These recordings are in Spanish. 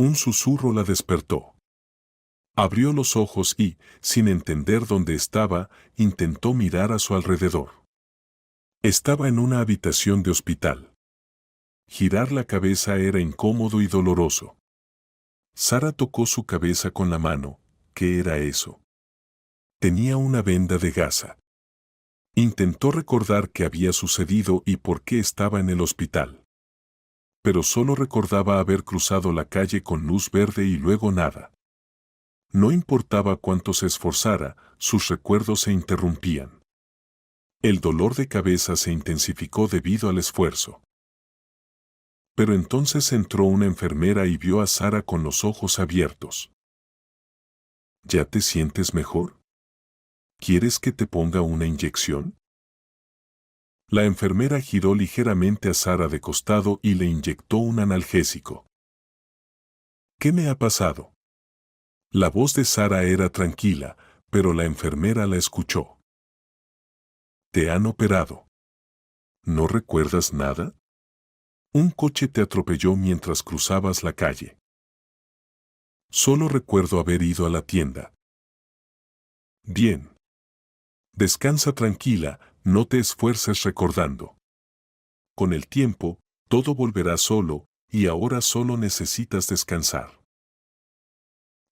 Un susurro la despertó. Abrió los ojos y, sin entender dónde estaba, intentó mirar a su alrededor. Estaba en una habitación de hospital. Girar la cabeza era incómodo y doloroso. Sara tocó su cabeza con la mano. ¿Qué era eso? Tenía una venda de gasa. Intentó recordar qué había sucedido y por qué estaba en el hospital. Pero solo recordaba haber cruzado la calle con luz verde y luego nada. No importaba cuánto se esforzara, sus recuerdos se interrumpían. El dolor de cabeza se intensificó debido al esfuerzo. Pero entonces entró una enfermera y vio a Sara con los ojos abiertos. ¿Ya te sientes mejor? ¿Quieres que te ponga una inyección? La enfermera giró ligeramente a Sara de costado y le inyectó un analgésico. ¿Qué me ha pasado? La voz de Sara era tranquila, pero la enfermera la escuchó. ¿Te han operado? ¿No recuerdas nada? Un coche te atropelló mientras cruzabas la calle. Solo recuerdo haber ido a la tienda. Bien. Descansa tranquila, no te esfuerces recordando. Con el tiempo, todo volverá solo, y ahora solo necesitas descansar.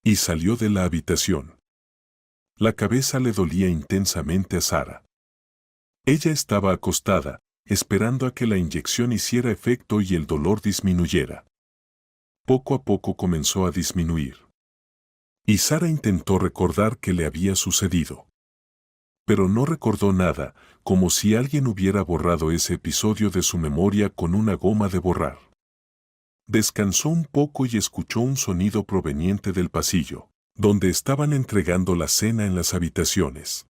Y salió de la habitación. La cabeza le dolía intensamente a Sara. Ella estaba acostada, esperando a que la inyección hiciera efecto y el dolor disminuyera. Poco a poco comenzó a disminuir. Y Sara intentó recordar qué le había sucedido. Pero no recordó nada, como si alguien hubiera borrado ese episodio de su memoria con una goma de borrar. Descansó un poco y escuchó un sonido proveniente del pasillo, donde estaban entregando la cena en las habitaciones.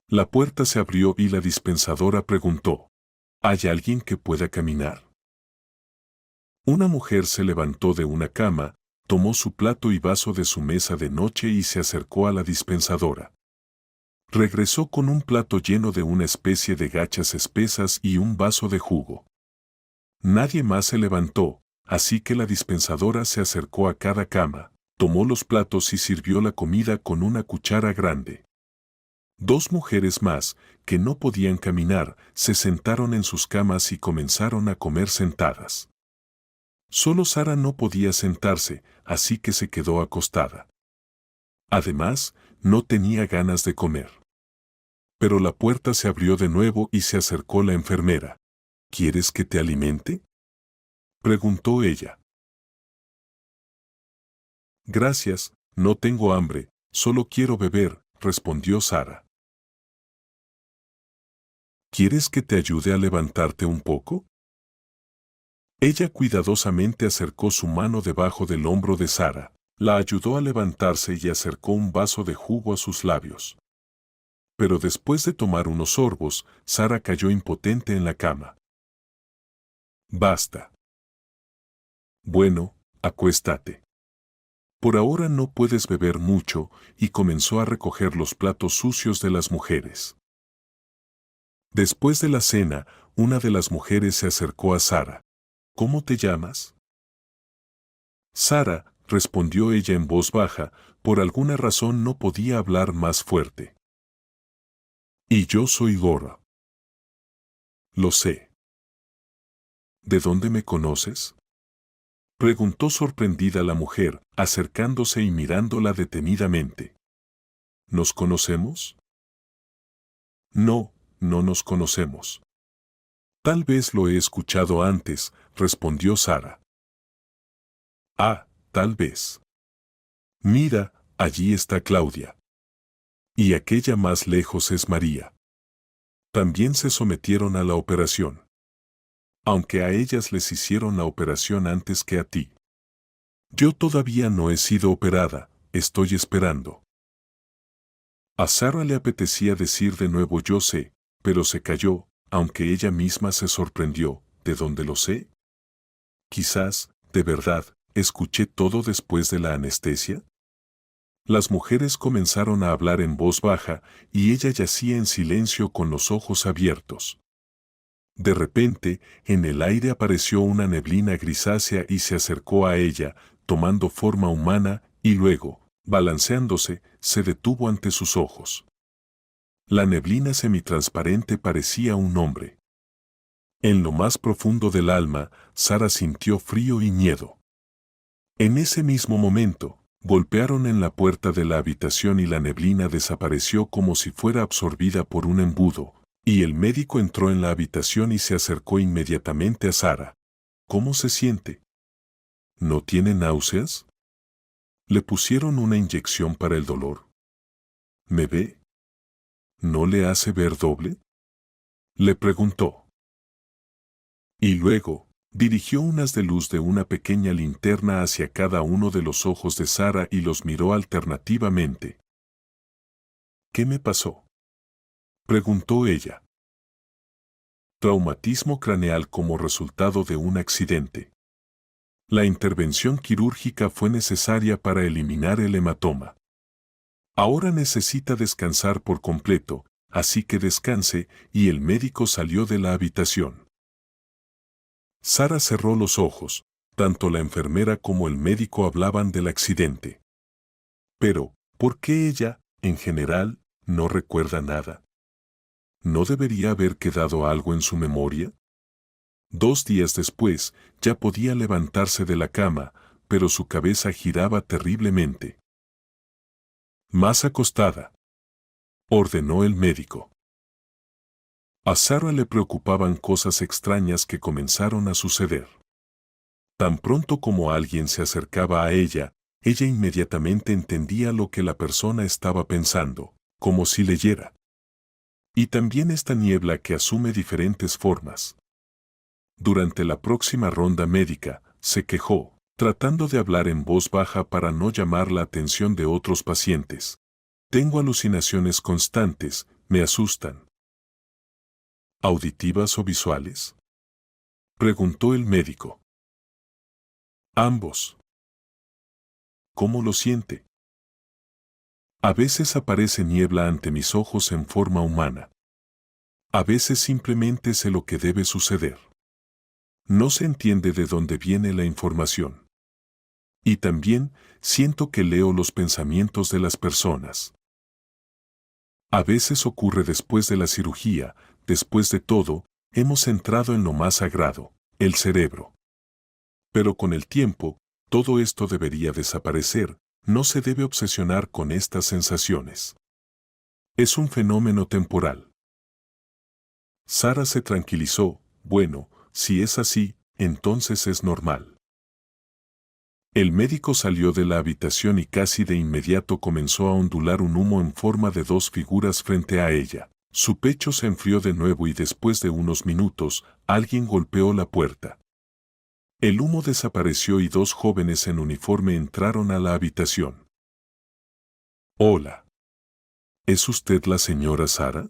La puerta se abrió y la dispensadora preguntó, ¿hay alguien que pueda caminar? Una mujer se levantó de una cama, tomó su plato y vaso de su mesa de noche y se acercó a la dispensadora. Regresó con un plato lleno de una especie de gachas espesas y un vaso de jugo. Nadie más se levantó, así que la dispensadora se acercó a cada cama, tomó los platos y sirvió la comida con una cuchara grande. Dos mujeres más, que no podían caminar, se sentaron en sus camas y comenzaron a comer sentadas. Solo Sara no podía sentarse, así que se quedó acostada. Además, no tenía ganas de comer. Pero la puerta se abrió de nuevo y se acercó la enfermera. ¿Quieres que te alimente?, preguntó ella. Gracias, no tengo hambre, solo quiero beber, respondió Sara. ¿Quieres que te ayude a levantarte un poco? Ella cuidadosamente acercó su mano debajo del hombro de Sara, la ayudó a levantarse y acercó un vaso de jugo a sus labios. Pero después de tomar unos sorbos, Sara cayó impotente en la cama. Basta. Bueno, acuéstate. Por ahora no puedes beber mucho, y comenzó a recoger los platos sucios de las mujeres. Después de la cena, una de las mujeres se acercó a Sara. ¿Cómo te llamas? Sara, respondió ella en voz baja, por alguna razón no podía hablar más fuerte. Y yo soy Gora. Lo sé. ¿De dónde me conoces?, preguntó sorprendida la mujer, acercándose y mirándola detenidamente. ¿Nos conocemos? No, no nos conocemos. Tal vez lo he escuchado antes, respondió Sara. Ah, tal vez. Mira, allí está Claudia. Y aquella más lejos es María. También se sometieron a la operación. Aunque a ellas les hicieron la operación antes que a ti. Yo todavía no he sido operada, estoy esperando. A Sara le apetecía decir de nuevo yo sé, pero se calló, aunque ella misma se sorprendió, ¿de dónde lo sé? Quizás, de verdad, escuché todo después de la anestesia. Las mujeres comenzaron a hablar en voz baja, y ella yacía en silencio con los ojos abiertos. De repente, en el aire apareció una neblina grisácea y se acercó a ella, tomando forma humana y luego, balanceándose, se detuvo ante sus ojos. La neblina semitransparente parecía un hombre. En lo más profundo del alma, Sara sintió frío y miedo. En ese mismo momento, golpearon en la puerta de la habitación y la neblina desapareció como si fuera absorbida por un embudo, y el médico entró en la habitación y se acercó inmediatamente a Sara. ¿Cómo se siente? ¿No tiene náuseas? ¿Le pusieron una inyección para el dolor? ¿Me ve? ¿No le hace ver doble? Le preguntó. Y luego, dirigió un haz de luz de una pequeña linterna hacia cada uno de los ojos de Sara y los miró alternativamente. ¿Qué me pasó?, preguntó ella. Traumatismo craneal como resultado de un accidente. La intervención quirúrgica fue necesaria para eliminar el hematoma. Ahora necesita descansar por completo, así que descanse, y el médico salió de la habitación. Sara cerró los ojos, tanto la enfermera como el médico hablaban del accidente. Pero, ¿por qué ella, en general, no recuerda nada? ¿No debería haber quedado algo en su memoria? 2 días después, ya podía levantarse de la cama, pero su cabeza giraba terriblemente. Más acostada, ordenó el médico. A Sara le preocupaban cosas extrañas que comenzaron a suceder. Tan pronto como alguien se acercaba a ella inmediatamente entendía lo que la persona estaba pensando, como si leyera. Y también esta niebla que asume diferentes formas. Durante la próxima ronda médica, se quejó, tratando de hablar en voz baja para no llamar la atención de otros pacientes. Tengo alucinaciones constantes, me asustan. ¿Auditivas o visuales?, preguntó el médico. Ambos. ¿Cómo lo siente? A veces aparece niebla ante mis ojos en forma humana. A veces simplemente sé lo que debe suceder. No se entiende de dónde viene la información. Y también siento que leo los pensamientos de las personas. A veces ocurre después de la cirugía. Después de todo, hemos entrado en lo más sagrado, el cerebro. Pero con el tiempo, todo esto debería desaparecer, no se debe obsesionar con estas sensaciones. Es un fenómeno temporal. Sara se tranquilizó, bueno, si es así, entonces es normal. El médico salió de la habitación y casi de inmediato comenzó a ondular un humo en forma de 2 figuras frente a ella. Su pecho se enfrió de nuevo y después de unos minutos, alguien golpeó la puerta. El humo desapareció y 2 jóvenes en uniforme entraron a la habitación. Hola. ¿Es usted la señora Sara?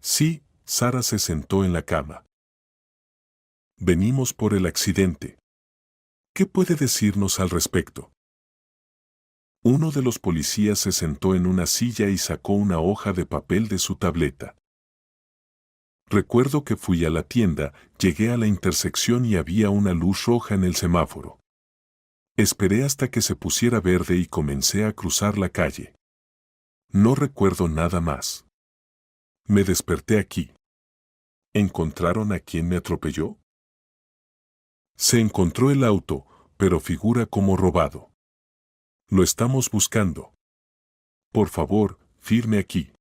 Sí, Sara se sentó en la cama. Venimos por el accidente. ¿Qué puede decirnos al respecto? Uno de los policías se sentó en una silla y sacó una hoja de papel de su tableta. Recuerdo que fui a la tienda, llegué a la intersección y había una luz roja en el semáforo. Esperé hasta que se pusiera verde y comencé a cruzar la calle. No recuerdo nada más. Me desperté aquí. ¿Encontraron a quien me atropelló? Se encontró el auto, pero figura como robado. Lo estamos buscando. Por favor, firme aquí.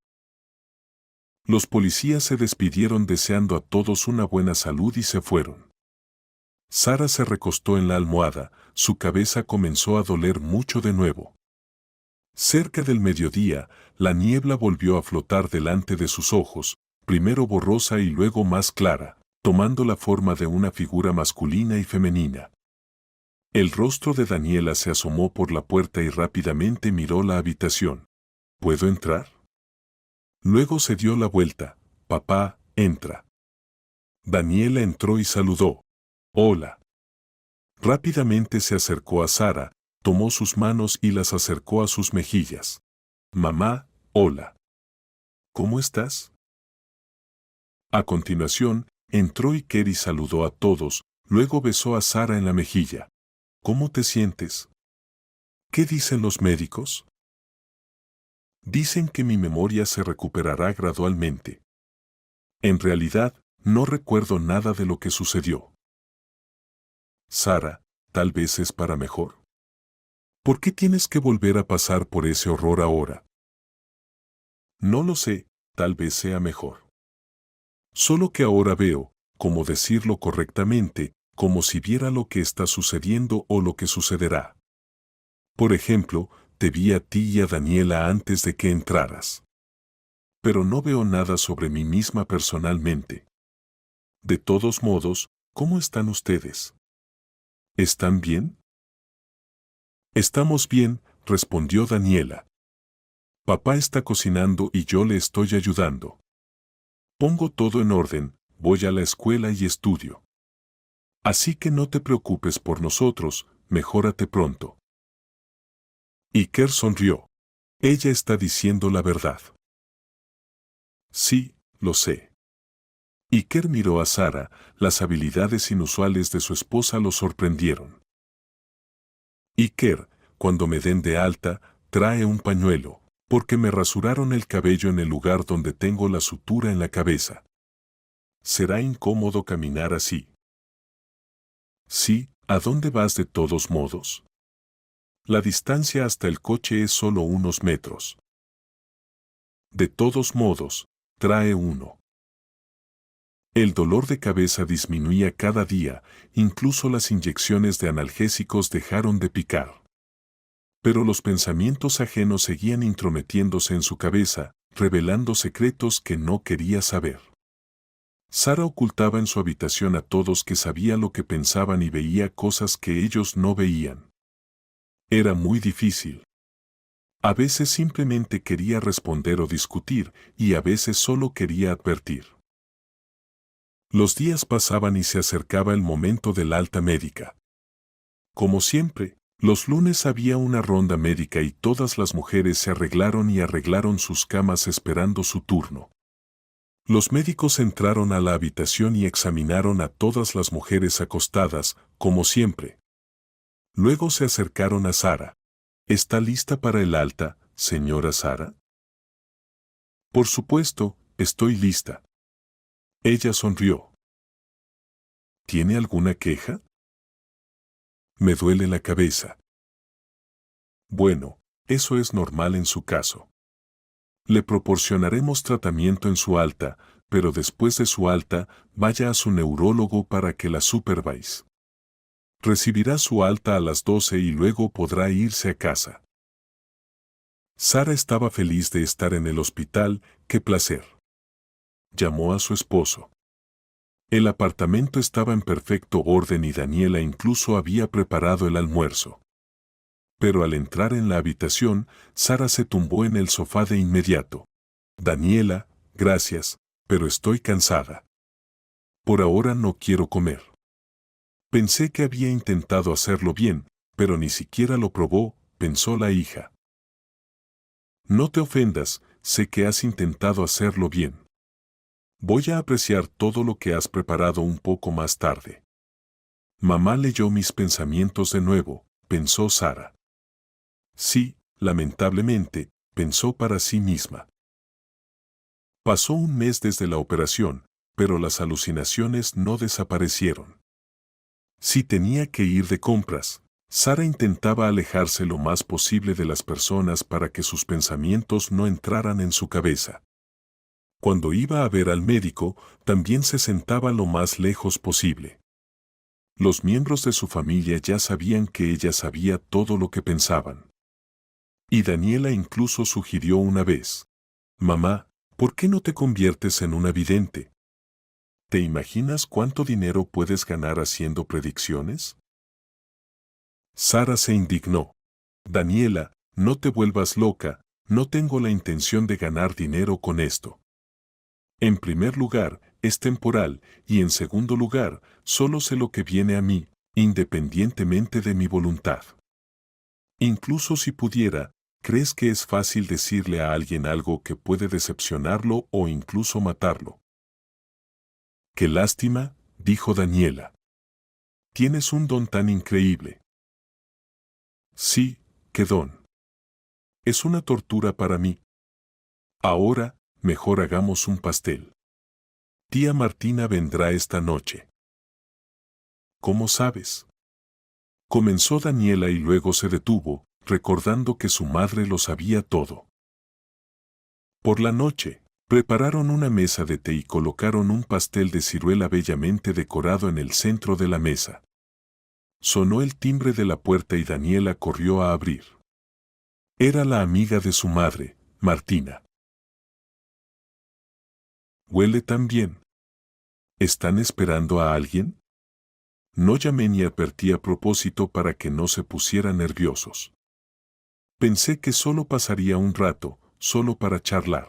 Los policías se despidieron deseando a todos una buena salud y se fueron. Sara se recostó en la almohada, su cabeza comenzó a doler mucho de nuevo. Cerca del mediodía, la niebla volvió a flotar delante de sus ojos, primero borrosa y luego más clara, tomando la forma de una figura masculina y femenina. El rostro de Daniela se asomó por la puerta y rápidamente miró la habitación. ¿Puedo entrar? Luego se dio la vuelta. Papá, entra. Daniela entró y saludó. Hola. Rápidamente se acercó a Sara, tomó sus manos y las acercó a sus mejillas. Mamá, hola. ¿Cómo estás? A continuación, entró Iker y saludó a todos, luego besó a Sara en la mejilla. ¿Cómo te sientes? ¿Qué dicen los médicos? Dicen que mi memoria se recuperará gradualmente. En realidad, no recuerdo nada de lo que sucedió. Sara, tal vez es para mejor. ¿Por qué tienes que volver a pasar por ese horror ahora? No lo sé, tal vez sea mejor. Solo que ahora veo, cómo decirlo correctamente, como si viera lo que está sucediendo o lo que sucederá. Por ejemplo, te vi a ti y a Daniela antes de que entraras. Pero no veo nada sobre mí misma personalmente. De todos modos, ¿cómo están ustedes? ¿Están bien? Estamos bien, respondió Daniela. Papá está cocinando y yo le estoy ayudando. Pongo todo en orden, voy a la escuela y estudio. Así que no te preocupes por nosotros, mejórate pronto. Iker sonrió. Ella está diciendo la verdad. Sí, lo sé. Iker miró a Sara, las habilidades inusuales de su esposa lo sorprendieron. Iker, cuando me den de alta, trae un pañuelo, porque me rasuraron el cabello en el lugar donde tengo la sutura en la cabeza. ¿Será incómodo caminar así? Sí, ¿a dónde vas de todos modos? La distancia hasta el coche es solo unos metros. De todos modos, trae uno. El dolor de cabeza disminuía cada día, incluso las inyecciones de analgésicos dejaron de picar. Pero los pensamientos ajenos seguían intrometiéndose en su cabeza, revelando secretos que no quería saber. Sara ocultaba en su habitación a todos que sabía lo que pensaban y veía cosas que ellos no veían. Era muy difícil. A veces simplemente quería responder o discutir, y a veces solo quería advertir. Los días pasaban y se acercaba el momento del alta médica. Como siempre, los lunes había una ronda médica y todas las mujeres se arreglaron y arreglaron sus camas esperando su turno. Los médicos entraron a la habitación y examinaron a todas las mujeres acostadas, como siempre. Luego se acercaron a Sara. ¿Está lista para el alta, señora Sara? Por supuesto, estoy lista. Ella sonrió. ¿Tiene alguna queja? Me duele la cabeza. Bueno, eso es normal en su caso. Le proporcionaremos tratamiento en su alta, pero después de su alta, vaya a su neurólogo para que la supervise. Recibirá su alta a las 12 y luego podrá irse a casa. Sara estaba feliz de estar en el hospital, ¡qué placer! Llamó a su esposo. El apartamento estaba en perfecto orden y Daniela incluso había preparado el almuerzo. Pero al entrar en la habitación, Sara se tumbó en el sofá de inmediato. Daniela, gracias, pero estoy cansada. Por ahora no quiero comer. Pensé que había intentado hacerlo bien, pero ni siquiera lo probó, pensó la hija. No te ofendas, sé que has intentado hacerlo bien. Voy a apreciar todo lo que has preparado un poco más tarde. Mamá leyó mis pensamientos de nuevo, pensó Sara. Sí, lamentablemente, pensó para sí misma. Pasó un mes desde la operación, pero las alucinaciones no desaparecieron. Si tenía que ir de compras, Sara intentaba alejarse lo más posible de las personas para que sus pensamientos no entraran en su cabeza. Cuando iba a ver al médico, también se sentaba lo más lejos posible. Los miembros de su familia ya sabían que ella sabía todo lo que pensaban. Y Daniela incluso sugirió una vez: «Mamá, ¿por qué no te conviertes en una vidente? ¿Te imaginas cuánto dinero puedes ganar haciendo predicciones?» Sara se indignó. «Daniela, no te vuelvas loca, no tengo la intención de ganar dinero con esto. En primer lugar, es temporal, y en segundo lugar, solo sé lo que viene a mí, independientemente de mi voluntad. Incluso si pudiera, ¿crees que es fácil decirle a alguien algo que puede decepcionarlo o incluso matarlo?» «Qué lástima», dijo Daniela. «Tienes un don tan increíble. Sí, qué don. Es una tortura para mí. Ahora, mejor hagamos un pastel. Tía Martina vendrá esta noche. ¿Cómo sabes? Comenzó Daniela y luego se detuvo, recordando que su madre lo sabía todo. Por la noche, prepararon una mesa de té y colocaron un pastel de ciruela bellamente decorado en el centro de la mesa. Sonó el timbre de la puerta y Daniela corrió a abrir. Era la amiga de su madre, Martina. Huele tan bien. ¿Están esperando a alguien? No llamé ni advertí a propósito para que no se pusieran nerviosos. Pensé que solo pasaría un rato, solo para charlar.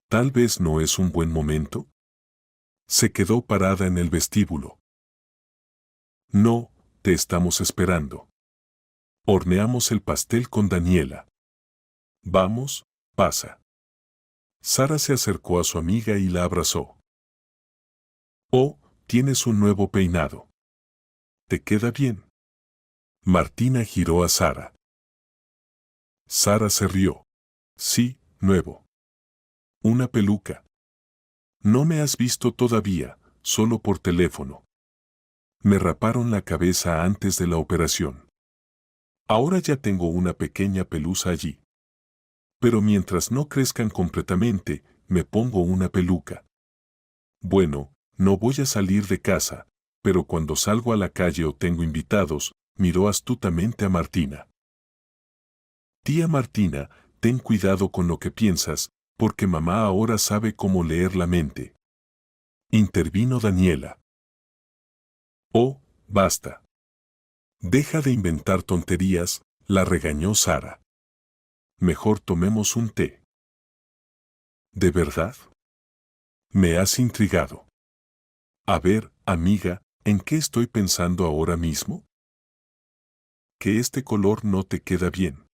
Tal vez no es un buen momento. Se quedó parada en el vestíbulo. No, te estamos esperando. Horneamos el pastel con Daniela. Vamos, pasa. Sara se acercó a su amiga y la abrazó. Oh, tienes un nuevo peinado. ¿Te queda bien? Martina giró a Sara. Sara se rió. Sí, nuevo. Una peluca. No me has visto todavía, solo por teléfono. Me raparon la cabeza antes de la operación. Ahora ya tengo una pequeña pelusa allí. Pero mientras no crezcan completamente, me pongo una peluca. Bueno, no voy a salir de casa, pero cuando salgo a la calle o tengo invitados, miró astutamente a Martina. Tía Martina, ten cuidado con lo que piensas, porque mamá ahora sabe cómo leer la mente. Intervino Daniela. Oh, basta. Deja de inventar tonterías, la regañó Sara. Mejor tomemos un té. ¿De verdad? Me has intrigado. A ver, amiga, ¿en qué estoy pensando ahora mismo? Que este color no te queda bien.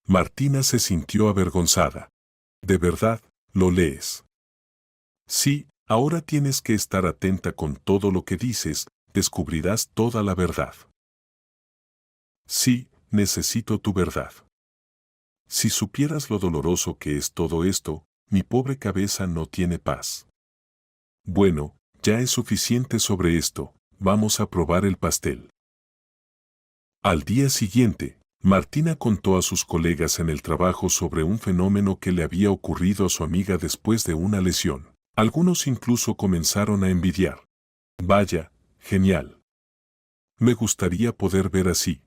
Martina se sintió avergonzada. ¿De verdad, lo lees? Sí, ahora tienes que estar atenta con todo lo que dices, descubrirás toda la verdad. Sí, necesito tu verdad. Si supieras lo doloroso que es todo esto, mi pobre cabeza no tiene paz. Bueno, ya es suficiente sobre esto, vamos a probar el pastel. Al día siguiente, Martina contó a sus colegas en el trabajo sobre un fenómeno que le había ocurrido a su amiga después de una lesión. Algunos incluso comenzaron a envidiar. Vaya, genial. Me gustaría poder ver así.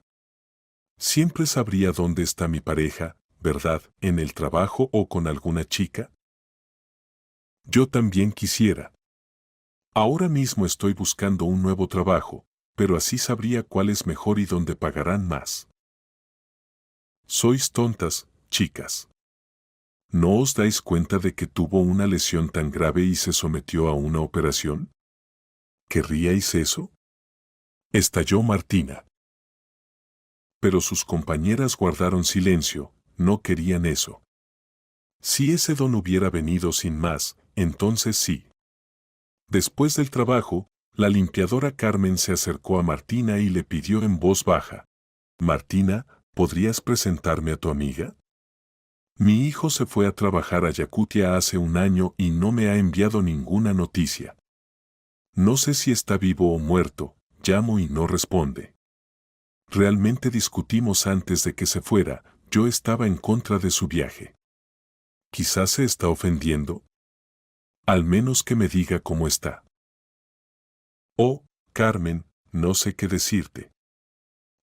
Siempre sabría dónde está mi pareja, ¿verdad? ¿En el trabajo o con alguna chica? Yo también quisiera. Ahora mismo estoy buscando un nuevo trabajo, pero así sabría cuál es mejor y dónde pagarán más. Sois tontas, chicas. ¿No os dais cuenta de que tuvo una lesión tan grave y se sometió a una operación? ¿Querríais eso? Estalló Martina. Pero sus compañeras guardaron silencio, no querían eso. Si ese don hubiera venido sin más, entonces sí. Después del trabajo, la limpiadora Carmen se acercó a Martina y le pidió en voz baja. Martina, ¿podrías presentarme a tu amiga? Mi hijo se fue a trabajar a Yakutia hace un año y no me ha enviado ninguna noticia. No sé si está vivo o muerto, llamo y no responde. Realmente discutimos antes de que se fuera, yo estaba en contra de su viaje. Quizás se está ofendiendo. Al menos que me diga cómo está. Oh, Carmen, no sé qué decirte.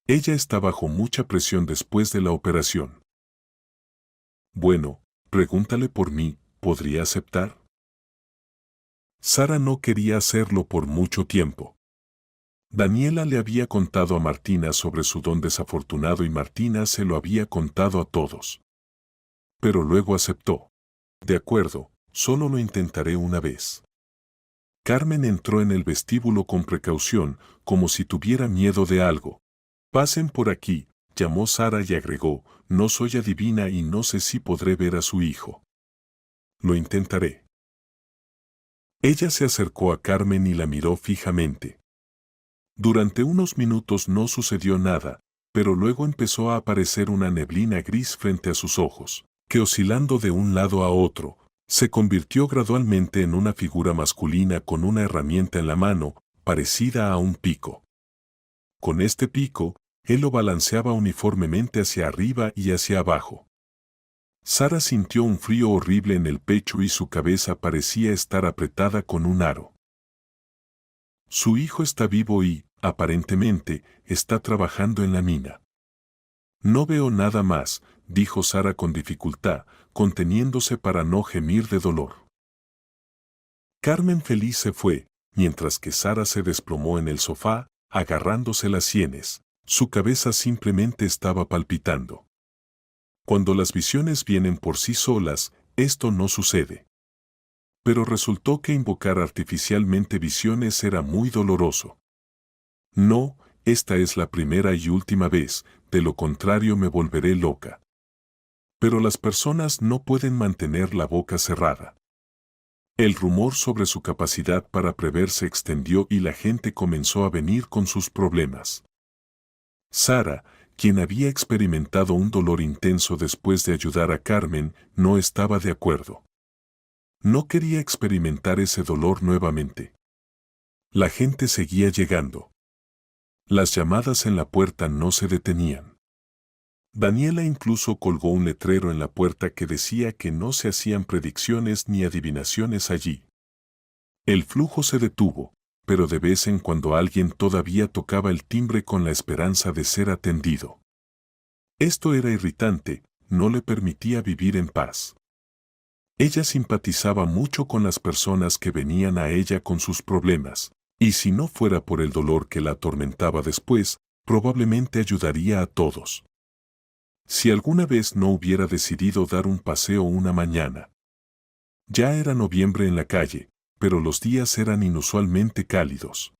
Ella está bajo mucha presión después de la operación. Bueno, pregúntale por mí, ¿podría aceptar? Sara no quería hacerlo por mucho tiempo. Daniela le había contado a Martina sobre su don desafortunado y Martina se lo había contado a todos. Pero luego aceptó. De acuerdo, solo lo intentaré una vez. Carmen entró en el vestíbulo con precaución, como si tuviera miedo de algo. Pasen por aquí, llamó Sara y agregó, no soy adivina y no sé si podré ver a su hijo. Lo intentaré. Ella se acercó a Carmen y la miró fijamente. Durante unos minutos no sucedió nada, pero luego empezó a aparecer una neblina gris frente a sus ojos, que oscilando de un lado a otro, se convirtió gradualmente en una figura masculina con una herramienta en la mano, parecida a un pico. Con este pico, él lo balanceaba uniformemente hacia arriba y hacia abajo. Sara sintió un frío horrible en el pecho y su cabeza parecía estar apretada con un aro. Su hijo está vivo y, aparentemente, está trabajando en la mina. No veo nada más, dijo Sara con dificultad, conteniéndose para no gemir de dolor. Carmen feliz se fue, mientras que Sara se desplomó en el sofá, agarrándose las sienes. Su cabeza simplemente estaba palpitando. Cuando las visiones vienen por sí solas, esto no sucede. Pero resultó que invocar artificialmente visiones era muy doloroso. No, esta es la primera y última vez, de lo contrario me volveré loca. Pero las personas no pueden mantener la boca cerrada. El rumor sobre su capacidad para prever se extendió y la gente comenzó a venir con sus problemas. Sara, quien había experimentado un dolor intenso después de ayudar a Carmen, no estaba de acuerdo. No quería experimentar ese dolor nuevamente. La gente seguía llegando. Las llamadas en la puerta no se detenían. Daniela incluso colgó un letrero en la puerta que decía que no se hacían predicciones ni adivinaciones allí. El flujo se detuvo, pero de vez en cuando alguien todavía tocaba el timbre con la esperanza de ser atendido. Esto era irritante, no le permitía vivir en paz. Ella simpatizaba mucho con las personas que venían a ella con sus problemas, y si no fuera por el dolor que la atormentaba después, probablemente ayudaría a todos. Si alguna vez no hubiera decidido dar un paseo una mañana. Ya era noviembre en la calle, pero los días eran inusualmente cálidos.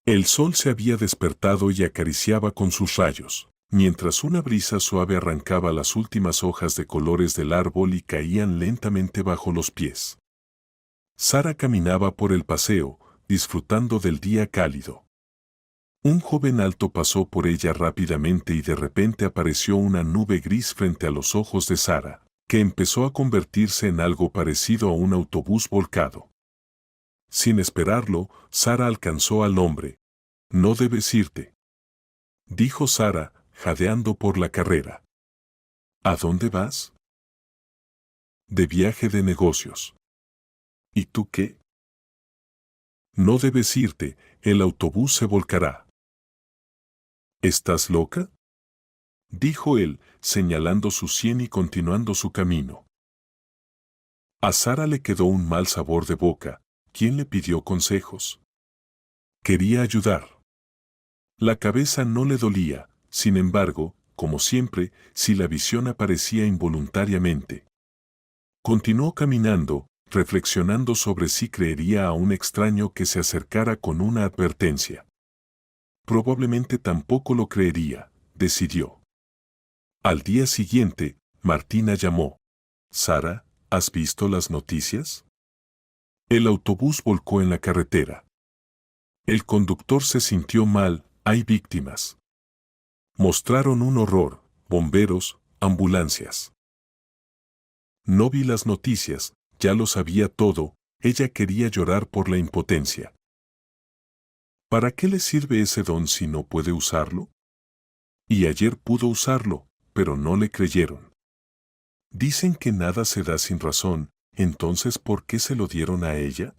El sol se había despertado y acariciaba con sus rayos, mientras una brisa suave arrancaba las últimas hojas de colores del árbol y caían lentamente bajo los pies. Sara caminaba por el paseo, disfrutando del día cálido. Un joven alto pasó por ella rápidamente y de repente apareció una nube gris frente a los ojos de Sara, que empezó a convertirse en algo parecido a un autobús volcado. Sin esperarlo, Sara alcanzó al hombre. «No debes irte», dijo Sara, jadeando por la carrera. «¿A dónde vas?» «De viaje de negocios». «¿Y tú qué?» «No debes irte, el autobús se volcará». «¿Estás loca?», dijo él, señalando su sien y continuando su camino. A Sara le quedó un mal sabor de boca. ¿Quién le pidió consejos? Quería ayudar. La cabeza no le dolía, sin embargo, como siempre, si la visión aparecía involuntariamente. Continuó caminando, reflexionando sobre si creería a un extraño que se acercara con una advertencia. Probablemente tampoco lo creería, decidió. Al día siguiente, Martina llamó. «Sara, ¿has visto las noticias?» El autobús volcó en la carretera. El conductor se sintió mal, hay víctimas. Mostraron un horror, bomberos, ambulancias. No vi las noticias, ya lo sabía todo, ella quería llorar por la impotencia. ¿Para qué le sirve ese don si no puede usarlo? Y ayer pudo usarlo, pero no le creyeron. Dicen que nada se da sin razón, entonces ¿por qué se lo dieron a ella?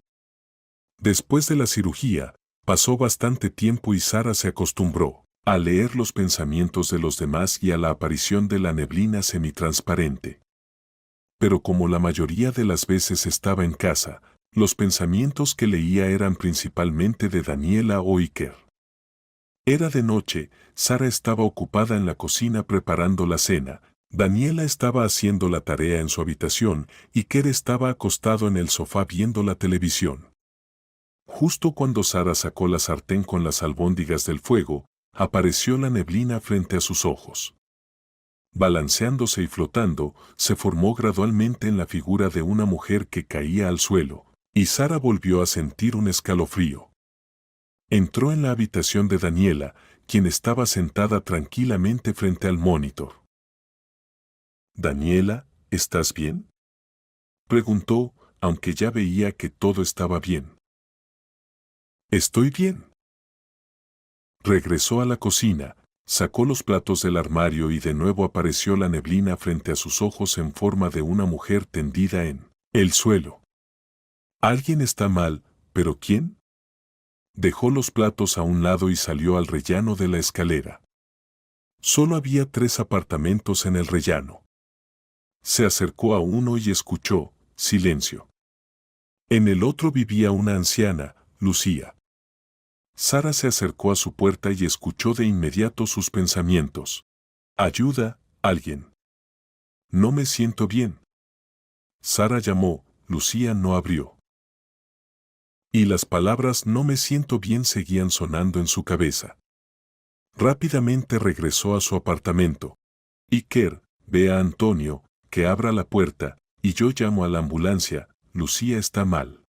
Después de la cirugía, pasó bastante tiempo y Sara se acostumbró a leer los pensamientos de los demás y a la aparición de la neblina semitransparente. Pero como la mayoría de las veces estaba en casa, los pensamientos que leía eran principalmente de Daniela o Iker. Era de noche, Sara estaba ocupada en la cocina preparando la cena, Daniela estaba haciendo la tarea en su habitación y Iker estaba acostado en el sofá viendo la televisión. Justo cuando Sara sacó la sartén con las albóndigas del fuego, apareció la neblina frente a sus ojos. Balanceándose y flotando, se formó gradualmente en la figura de una mujer que caía al suelo, y Sara volvió a sentir un escalofrío. Entró en la habitación de Daniela, quien estaba sentada tranquilamente frente al monitor. «Daniela, ¿estás bien?», preguntó, aunque ya veía que todo estaba bien. «Estoy bien». Regresó a la cocina, sacó los platos del armario y de nuevo apareció la neblina frente a sus ojos en forma de una mujer tendida en el suelo. «Alguien está mal, ¿pero quién?». Dejó los platos a un lado y salió al rellano de la escalera. Solo había 3 apartamentos en el rellano. Se acercó a uno y escuchó silencio. En el otro vivía una anciana, Lucía. Sara se acercó a su puerta y escuchó de inmediato sus pensamientos. «Ayuda, alguien. No me siento bien». Sara llamó, Lucía no abrió. Y las palabras «no me siento bien» seguían sonando en su cabeza. Rápidamente regresó a su apartamento. «Iker, ve a Antonio, que abra la puerta, y yo llamo a la ambulancia, Lucía está mal».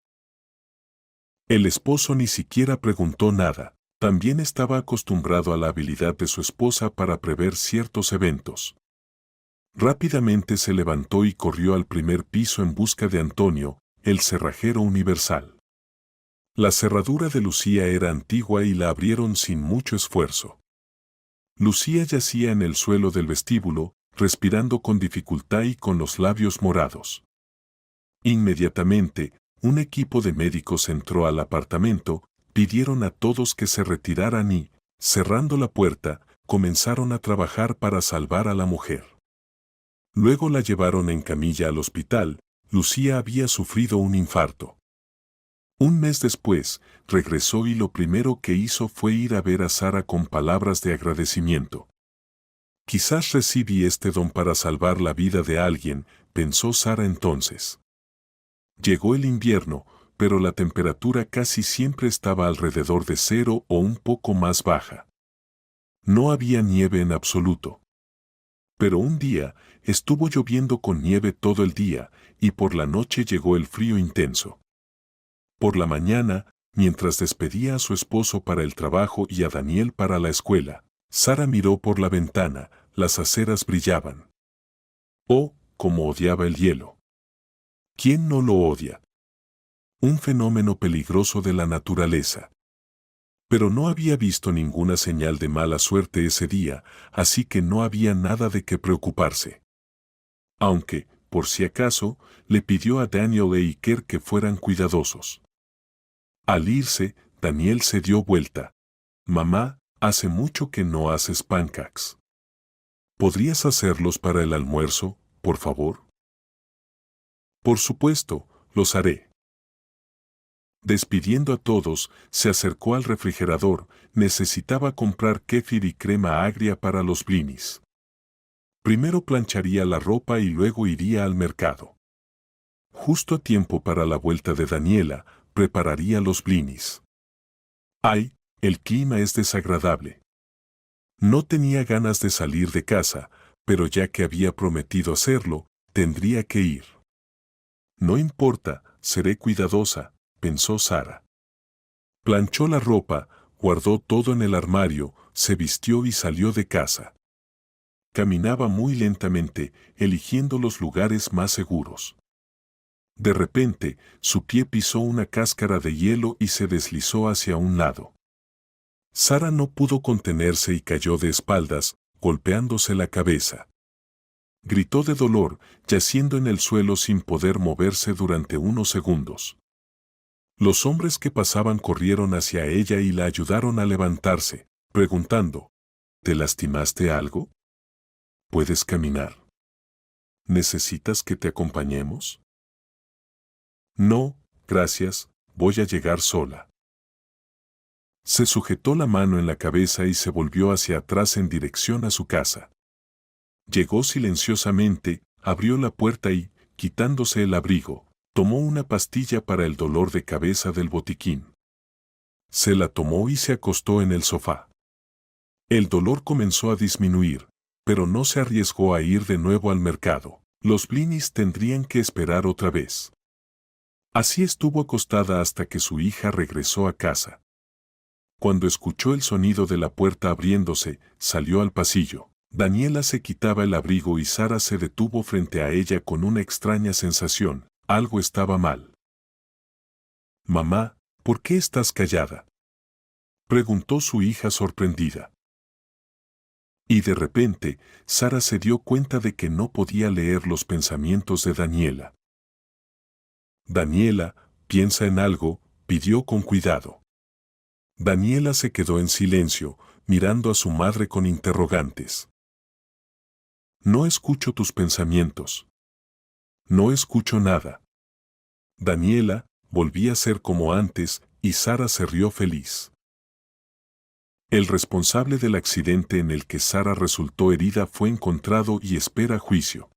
El esposo ni siquiera preguntó nada. También estaba acostumbrado a la habilidad de su esposa para prever ciertos eventos. Rápidamente se levantó y corrió al primer piso en busca de Antonio, el cerrajero universal. La cerradura de Lucía era antigua y la abrieron sin mucho esfuerzo. Lucía yacía en el suelo del vestíbulo, respirando con dificultad y con los labios morados. Inmediatamente, un equipo de médicos entró al apartamento, pidieron a todos que se retiraran y, cerrando la puerta, comenzaron a trabajar para salvar a la mujer. Luego la llevaron en camilla al hospital. Lucía había sufrido un infarto. Un mes después, regresó y lo primero que hizo fue ir a ver a Sara con palabras de agradecimiento. «Quizás recibí este don para salvar la vida de alguien», pensó Sara entonces. Llegó el invierno, pero la temperatura casi siempre estaba alrededor de 0 o un poco más baja. No había nieve en absoluto. Pero un día, estuvo lloviendo con nieve todo el día, y por la noche llegó el frío intenso. Por la mañana, mientras despedía a su esposo para el trabajo y a Daniel para la escuela, Sara miró por la ventana, las aceras brillaban. Oh, cómo odiaba el hielo. ¿Quién no lo odia? Un fenómeno peligroso de la naturaleza. Pero no había visto ninguna señal de mala suerte ese día, así que no había nada de qué preocuparse. Aunque, por si acaso, le pidió a Daniel e Iker que fueran cuidadosos. Al irse, Daniel se dio vuelta. «Mamá, hace mucho que no haces pancakes. ¿Podrías hacerlos para el almuerzo, por favor?». «Por supuesto, los haré». Despidiendo a todos, se acercó al refrigerador. Necesitaba comprar kéfir y crema agria para los blinis. Primero plancharía la ropa y luego iría al mercado. Justo a tiempo para la vuelta de Daniela, prepararía los blinis. Ay, el clima es desagradable. No tenía ganas de salir de casa, pero ya que había prometido hacerlo, tendría que ir. «No importa, seré cuidadosa», pensó Sara. Planchó la ropa, guardó todo en el armario, se vistió y salió de casa. Caminaba muy lentamente, eligiendo los lugares más seguros. De repente, su pie pisó una cáscara de hielo y se deslizó hacia un lado. Sara no pudo contenerse y cayó de espaldas, golpeándose la cabeza. Gritó de dolor, yaciendo en el suelo sin poder moverse durante unos segundos. Los hombres que pasaban corrieron hacia ella y la ayudaron a levantarse, preguntando: «¿Te lastimaste algo? ¿Puedes caminar? ¿Necesitas que te acompañemos?». «No, gracias, voy a llegar sola». Se sujetó la mano en la cabeza y se volvió hacia atrás en dirección a su casa. Llegó silenciosamente, abrió la puerta y, quitándose el abrigo, tomó una pastilla para el dolor de cabeza del botiquín. Se la tomó y se acostó en el sofá. El dolor comenzó a disminuir, pero no se arriesgó a ir de nuevo al mercado. Los blinis tendrían que esperar otra vez. Así estuvo acostada hasta que su hija regresó a casa. Cuando escuchó el sonido de la puerta abriéndose, salió al pasillo. Daniela se quitaba el abrigo y Sara se detuvo frente a ella con una extraña sensación. Algo estaba mal. «Mamá, ¿por qué estás callada?», preguntó su hija sorprendida. Y de repente, Sara se dio cuenta de que no podía leer los pensamientos de Daniela. «Daniela, piensa en algo», pidió con cuidado. Daniela se quedó en silencio, mirando a su madre con interrogantes. «No escucho tus pensamientos. No escucho nada». Daniela volvía a ser como antes y Sara se rió feliz. El responsable del accidente en el que Sara resultó herida fue encontrado y espera juicio.